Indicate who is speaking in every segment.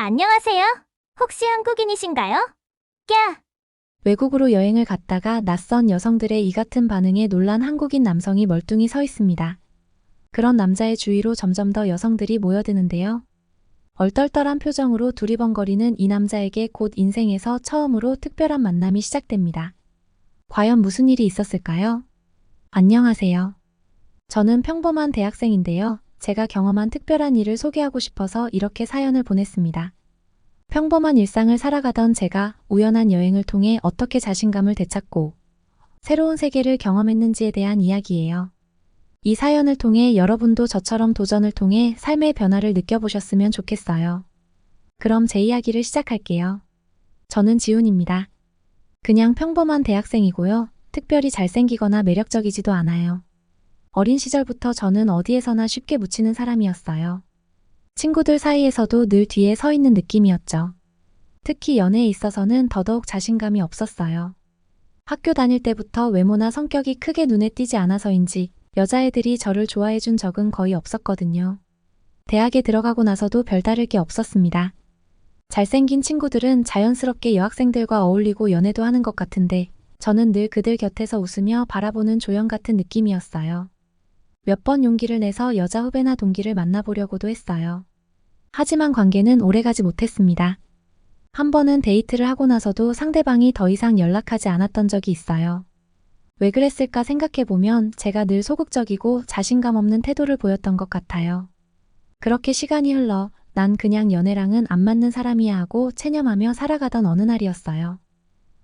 Speaker 1: 안녕하세요. 혹시 한국인이신가요? 꺄!
Speaker 2: 외국으로 여행을 갔다가 낯선 여성들의 이 같은 반응에 놀란 한국인 남성이 멀뚱히 서 있습니다. 그런 남자의 주위로 점점 더 여성들이 모여드는데요. 얼떨떨한 표정으로 두리번거리는 이 남자에게 곧 인생에서 처음으로 특별한 만남이 시작됩니다. 과연 무슨 일이 있었을까요? 안녕하세요. 저는 평범한 대학생인데요. 제가 경험한 특별한 일을 소개하고 싶어서 이렇게 사연을 보냈습니다. 평범한 일상을 살아가던 제가 우연한 여행을 통해 어떻게 자신감을 되찾고 새로운 세계를 경험했는지에 대한 이야기예요. 이 사연을 통해 여러분도 저처럼 도전을 통해 삶의 변화를 느껴보셨으면 좋겠어요. 그럼 제 이야기를 시작할게요. 저는 지훈입니다. 그냥 평범한 대학생이고요. 특별히 잘생기거나 매력적이지도 않아요. 어린 시절부터 저는 어디에서나 쉽게 묻히는 사람이었어요. 친구들 사이에서도 늘 뒤에 서 있는 느낌이었죠. 특히 연애에 있어서는 더더욱 자신감이 없었어요. 학교 다닐 때부터 외모나 성격이 크게 눈에 띄지 않아서인지 여자애들이 저를 좋아해준 적은 거의 없었거든요. 대학에 들어가고 나서도 별다를 게 없었습니다. 잘생긴 친구들은 자연스럽게 여학생들과 어울리고 연애도 하는 것 같은데 저는 늘 그들 곁에서 웃으며 바라보는 조형 같은 느낌이었어요. 몇 번 용기를 내서 여자 후배나 동기를 만나보려고도 했어요. 하지만 관계는 오래가지 못했습니다. 한 번은 데이트를 하고 나서도 상대방이 더 이상 연락하지 않았던 적이 있어요. 왜 그랬을까 생각해보면 제가 늘 소극적이고 자신감 없는 태도를 보였던 것 같아요. 그렇게 시간이 흘러 난 그냥 연애랑은 안 맞는 사람이야 하고 체념하며 살아가던 어느 날이었어요.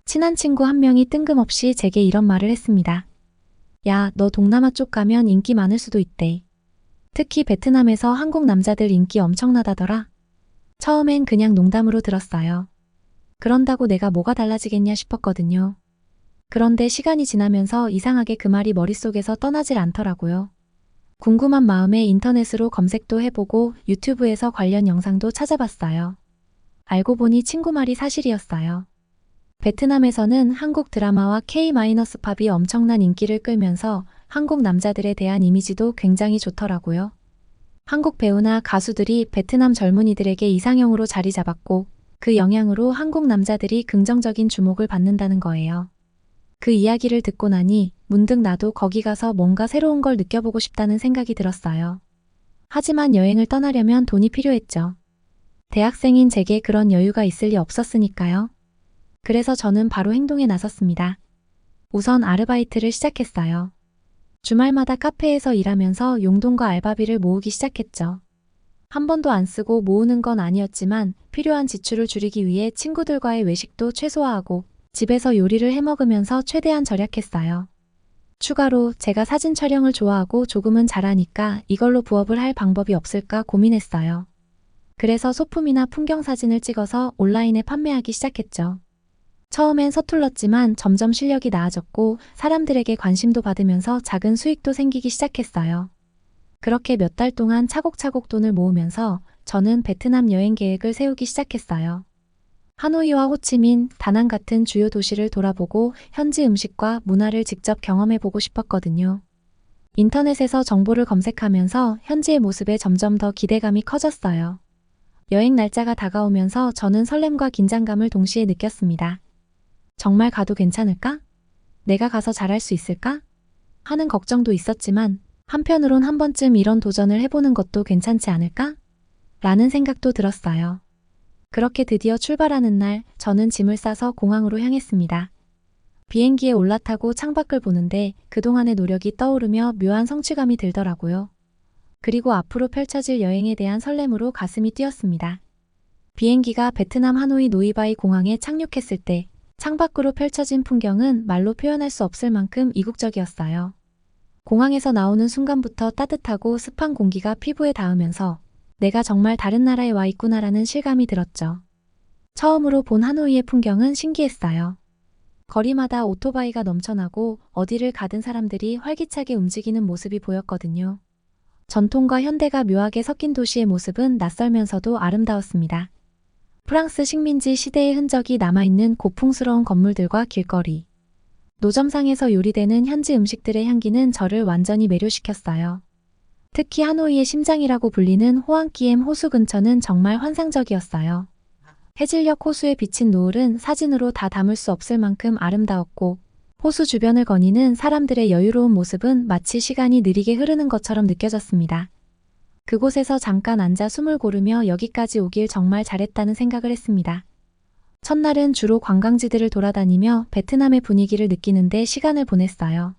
Speaker 2: 친한 친구 한 명이 뜬금없이 제게 이런 말을 했습니다. 야, 너 동남아 쪽 가면 인기 많을 수도 있대. 특히 베트남에서 한국 남자들 인기 엄청나다더라. 처음엔 그냥 농담으로 들었어요. 그런다고 내가 뭐가 달라지겠냐 싶었거든요. 그런데 시간이 지나면서 이상하게 그 말이 머릿속에서 떠나질 않더라고요. 궁금한 마음에 인터넷으로 검색도 해보고 유튜브에서 관련 영상도 찾아봤어요. 알고 보니 친구 말이 사실이었어요. 베트남에서는 한국 드라마와 K-팝이 엄청난 인기를 끌면서 한국 남자들에 대한 이미지도 굉장히 좋더라고요. 한국 배우나 가수들이 베트남 젊은이들에게 이상형으로 자리 잡았고 그 영향으로 한국 남자들이 긍정적인 주목을 받는다는 거예요. 그 이야기를 듣고 나니 문득 나도 거기 가서 뭔가 새로운 걸 느껴보고 싶다는 생각이 들었어요. 하지만 여행을 떠나려면 돈이 필요했죠. 대학생인 제게 그런 여유가 있을 리 없었으니까요. 그래서 저는 바로 행동에 나섰습니다. 우선 아르바이트를 시작했어요. 주말마다 카페에서 일하면서 용돈과 알바비를 모으기 시작했죠. 한 번도 안 쓰고 모으는 건 아니었지만 필요한 지출을 줄이기 위해 친구들과의 외식도 최소화하고 집에서 요리를 해먹으면서 최대한 절약했어요. 추가로 제가 사진 촬영을 좋아하고 조금은 잘하니까 이걸로 부업을 할 방법이 없을까 고민했어요. 그래서 소품이나 풍경 사진을 찍어서 온라인에 판매하기 시작했죠. 처음엔 서툴렀지만 점점 실력이 나아졌고 사람들에게 관심도 받으면서 작은 수익도 생기기 시작했어요. 그렇게 몇 달 동안 차곡차곡 돈을 모으면서 저는 베트남 여행 계획을 세우기 시작했어요. 하노이와 호치민, 다낭 같은 주요 도시를 돌아보고 현지 음식과 문화를 직접 경험해보고 싶었거든요. 인터넷에서 정보를 검색하면서 현지의 모습에 점점 더 기대감이 커졌어요. 여행 날짜가 다가오면서 저는 설렘과 긴장감을 동시에 느꼈습니다. 정말 가도 괜찮을까? 내가 가서 잘할 수 있을까? 하는 걱정도 있었지만 한편으론 한 번쯤 이런 도전을 해보는 것도 괜찮지 않을까? 라는 생각도 들었어요. 그렇게 드디어 출발하는 날 저는 짐을 싸서 공항으로 향했습니다. 비행기에 올라타고 창밖을 보는데 그동안의 노력이 떠오르며 묘한 성취감이 들더라고요. 그리고 앞으로 펼쳐질 여행에 대한 설렘으로 가슴이 뛰었습니다. 비행기가 베트남 하노이 노이바이 공항에 착륙했을 때 창밖으로 펼쳐진 풍경은 말로 표현할 수 없을 만큼 이국적이었어요. 공항에서 나오는 순간부터 따뜻하고 습한 공기가 피부에 닿으면서 내가 정말 다른 나라에 와 있구나라는 실감이 들었죠. 처음으로 본 하노이의 풍경은 신기했어요. 거리마다 오토바이가 넘쳐나고 어디를 가든 사람들이 활기차게 움직이는 모습이 보였거든요. 전통과 현대가 묘하게 섞인 도시의 모습은 낯설면서도 아름다웠습니다. 프랑스 식민지 시대의 흔적이 남아있는 고풍스러운 건물들과 길거리. 노점상에서 요리되는 현지 음식들의 향기는 저를 완전히 매료시켰어요. 특히 하노이의 심장이라고 불리는 호안키엠 호수 근처는 정말 환상적이었어요. 해질녘 호수에 비친 노을은 사진으로 다 담을 수 없을 만큼 아름다웠고, 호수 주변을 거니는 사람들의 여유로운 모습은 마치 시간이 느리게 흐르는 것처럼 느껴졌습니다. 그곳에서 잠깐 앉아 숨을 고르며 여기까지 오길 정말 잘했다는 생각을 했습니다. 첫날은 주로 관광지들을 돌아다니며 베트남의 분위기를 느끼는데 시간을 보냈어요.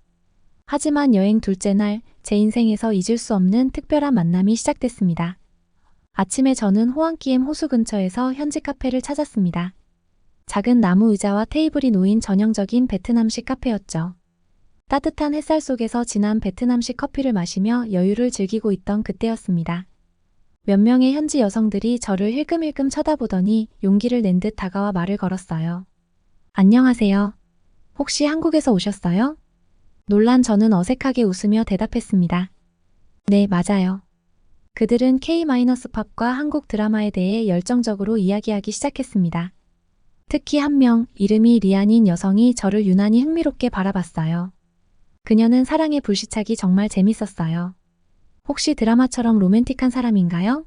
Speaker 2: 하지만 여행 둘째 날, 제 인생에서 잊을 수 없는 특별한 만남이 시작됐습니다. 아침에 저는 호안키엠 호수 근처에서 현지 카페를 찾았습니다. 작은 나무 의자와 테이블이 놓인 전형적인 베트남식 카페였죠. 따뜻한 햇살 속에서 진한 베트남식 커피를 마시며 여유를 즐기고 있던 그때였습니다. 몇 명의 현지 여성들이 저를 힐끔힐끔 쳐다보더니 용기를 낸 듯 다가와 말을 걸었어요. 안녕하세요. 혹시 한국에서 오셨어요? 놀란 저는 어색하게 웃으며 대답했습니다. 네, 맞아요. 그들은 K-팝과 한국 드라마에 대해 열정적으로 이야기하기 시작했습니다. 특히 한 명, 이름이 리안인 여성이 저를 유난히 흥미롭게 바라봤어요. 그녀는 사랑의 불시착이 정말 재밌었어요. 혹시 드라마처럼 로맨틱한 사람인가요?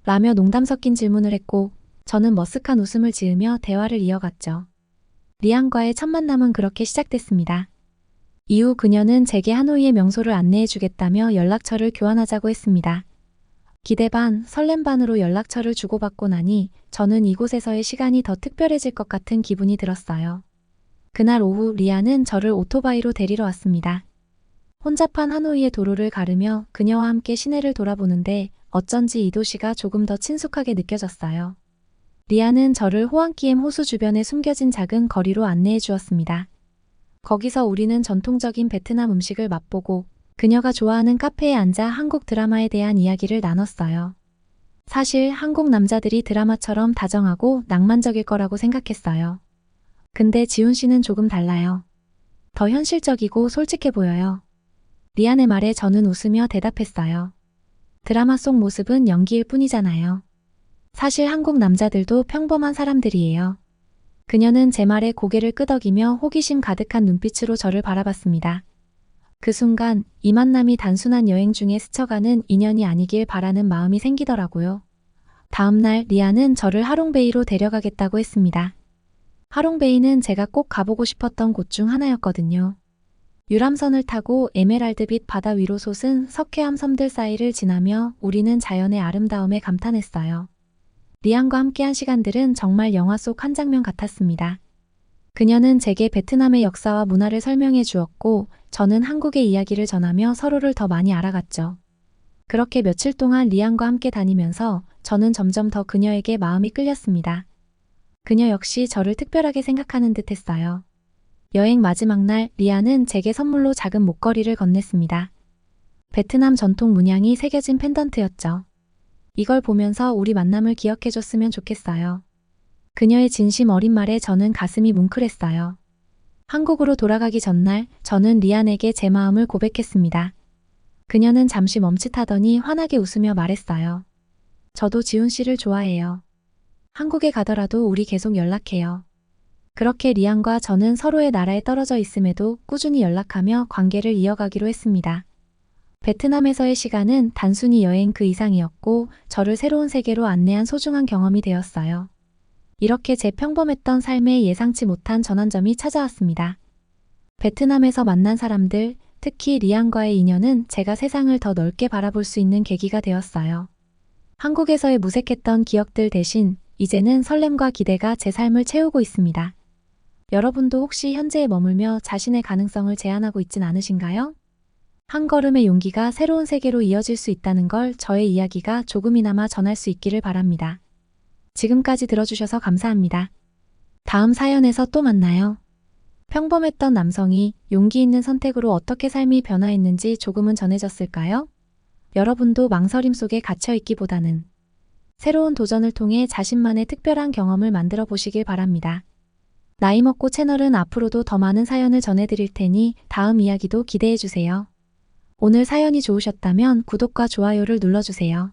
Speaker 2: 라며 농담 섞인 질문을 했고, 저는 머쓱한 웃음을 지으며 대화를 이어갔죠. 리안과의 첫 만남은 그렇게 시작됐습니다. 이후 그녀는 제게 하노이의 명소를 안내해 주겠다며 연락처를 교환하자고 했습니다. 기대 반, 설렘 반으로 연락처를 주고받고 나니 저는 이곳에서의 시간이 더 특별해질 것 같은 기분이 들었어요. 그날 오후 리안은 저를 오토바이로 데리러 왔습니다. 혼잡한 하노이의 도로를 가르며 그녀와 함께 시내를 돌아보는데 어쩐지 이 도시가 조금 더 친숙하게 느껴졌어요. 리안은 저를 호안키엠 호수 주변에 숨겨진 작은 거리로 안내해 주었습니다. 거기서 우리는 전통적인 베트남 음식을 맛보고 그녀가 좋아하는 카페에 앉아 한국 드라마에 대한 이야기를 나눴어요. 사실 한국 남자들이 드라마처럼 다정하고 낭만적일 거라고 생각했어요. 근데 지훈 씨는 조금 달라요. 더 현실적이고 솔직해 보여요. 리안의 말에 저는 웃으며 대답했어요. 드라마 속 모습은 연기일 뿐이잖아요. 사실 한국 남자들도 평범한 사람들이에요. 그녀는 제 말에 고개를 끄덕이며 호기심 가득한 눈빛으로 저를 바라봤습니다. 그 순간 이 만남이 단순한 여행 중에 스쳐가는 인연이 아니길 바라는 마음이 생기더라고요. 다음 날 리안은 저를 하롱베이로 데려가겠다고 했습니다. 하롱베이는 제가 꼭 가보고 싶었던 곳 중 하나였거든요. 유람선을 타고 에메랄드빛 바다 위로 솟은 석회암 섬들 사이를 지나며 우리는 자연의 아름다움에 감탄했어요. 리안과 함께한 시간들은 정말 영화 속 한 장면 같았습니다. 그녀는 제게 베트남의 역사와 문화를 설명해 주었고 저는 한국의 이야기를 전하며 서로를 더 많이 알아갔죠. 그렇게 며칠 동안 리안과 함께 다니면서 저는 점점 더 그녀에게 마음이 끌렸습니다. 그녀 역시 저를 특별하게 생각하는 듯 했어요. 여행 마지막 날 리안은 제게 선물로 작은 목걸이를 건넸습니다. 베트남 전통 문양이 새겨진 펜던트였죠. 이걸 보면서 우리 만남을 기억해줬으면 좋겠어요. 그녀의 진심 어린 말에 저는 가슴이 뭉클했어요. 한국으로 돌아가기 전날 저는 리안에게 제 마음을 고백했습니다. 그녀는 잠시 멈칫하더니 환하게 웃으며 말했어요. 저도 지훈 씨를 좋아해요. 한국에 가더라도 우리 계속 연락해요. 그렇게 리안과 저는 서로의 나라에 떨어져 있음에도 꾸준히 연락하며 관계를 이어가기로 했습니다. 베트남에서의 시간은 단순히 여행 그 이상이었고 저를 새로운 세계로 안내한 소중한 경험이 되었어요. 이렇게 제 평범했던 삶에 예상치 못한 전환점이 찾아왔습니다. 베트남에서 만난 사람들, 특히 리안과의 인연은 제가 세상을 더 넓게 바라볼 수 있는 계기가 되었어요. 한국에서의 무색했던 기억들 대신 이제는 설렘과 기대가 제 삶을 채우고 있습니다. 여러분도 혹시 현재에 머물며 자신의 가능성을 제한하고 있진 않으신가요? 한 걸음의 용기가 새로운 세계로 이어질 수 있다는 걸 저의 이야기가 조금이나마 전할 수 있기를 바랍니다. 지금까지 들어주셔서 감사합니다. 다음 사연에서 또 만나요. 평범했던 남성이 용기 있는 선택으로 어떻게 삶이 변화했는지 조금은 전해졌을까요? 여러분도 망설임 속에 갇혀있기보다는 새로운 도전을 통해 자신만의 특별한 경험을 만들어 보시길 바랍니다. 나이먹고 채널은 앞으로도 더 많은 사연을 전해드릴 테니 다음 이야기도 기대해주세요. 오늘 사연이 좋으셨다면 구독과 좋아요를 눌러주세요.